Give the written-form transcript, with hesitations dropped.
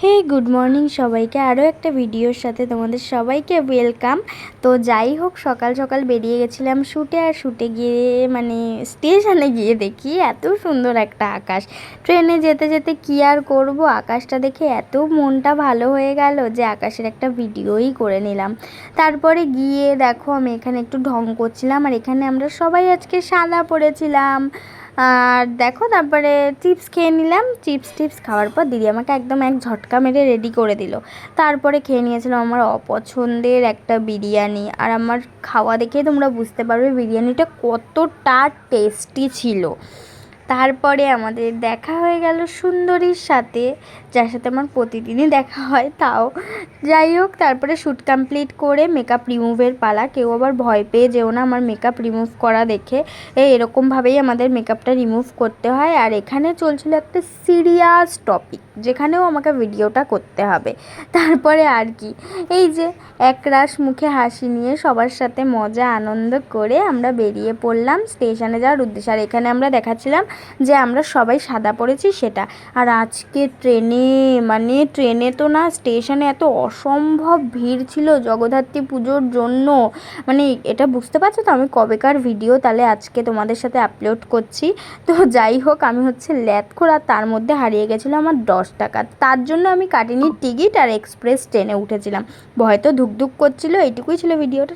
হে good morning সবাইকে, আরও একটা ভিডিওর সাথে তোমাদের সবাইকে ওয়েলকাম। তো যাই হোক, সকাল সকাল বেরিয়ে গেছিলাম শ্যুটে। আর শ্যুটে গিয়ে স্টেশনে গিয়ে দেখি এত সুন্দর একটা আকাশ। ট্রেনে যেতে যেতে কী আর করব, আকাশটা দেখে এত মনটা ভালো হয়ে গেল যে আকাশের একটা ভিডিওই করে নিলাম। তারপরে গিয়ে দেখো, আমি এখানে একটু ঢং করছিলাম, আর এখানে আমরা সবাই আজকে সাদা পড়েছিলাম। আর দেখো, তারপরে চিপস খেয়ে নিলাম। চিপস খাওয়ার পর দিদি আমাকে একদম এক ঝটকা মেরে রেডি করে দিল। তারপরে খেয়ে নিয়েছিলাম আমার অপছন্দের একটা বিরিয়ানি। আর আমার খাওয়া দেখে তোমরা বুঝতে পারবে বিরিয়ানিটা কতটা টেস্টি ছিল। তারপরে আমাদের দেখা হয়ে গেল সুন্দরীর সাথে, যার সাথে আমার প্রতিদিনই দেখা হয়। তাও যাই হোক, তারপরে শ্যুট কমপ্লিট করে মেকআপ রিমুভের পালা। কেউ আবার ভয় পেয়ে যেও না আমার মেকআপ রিমুভ করা দেখে। এরকমভাবেই আমাদের মেকআপটা রিমুভ করতে হয়। আর এখানে চলছিল একটা সিরিয়াস টপিক, যেখানেও আমাকে ভিডিওটা করতে হবে। তারপরে আর কি, এই যে একরাশ মুখে হাসি নিয়ে সবার সাথে মজা আনন্দ করে আমরা বেরিয়ে পড়লাম স্টেশনে যাওয়ার উদ্দেশ্যে। আর এখানে আমরা দেখাচ্ছিলাম যে আমরা সবাই সাদা পড়েছি সেটা। আর আজকে ট্রেনে তো না, স্টেশনে এত অসম্ভব ভিড় ছিল জগদ্ধাত্রী পুজোর জন্য। এটা বুঝতে পারছো তো আমি কবেকার ভিডিও তাহলে আজকে তোমাদের সাথে আপলোড করছি। তো যাই হোক, আমি হচ্ছে ল্যাথখোর, আর তার মধ্যে হারিয়ে গেছিলো আমার 10 টাকা। তার জন্য আমি কাটিনি টিকিট আর এক্সপ্রেস ট্রেনে উঠেছিলাম। ভয় তো ধুকধুক করছিল। এইটুকুই ছিল ভিডিওটা।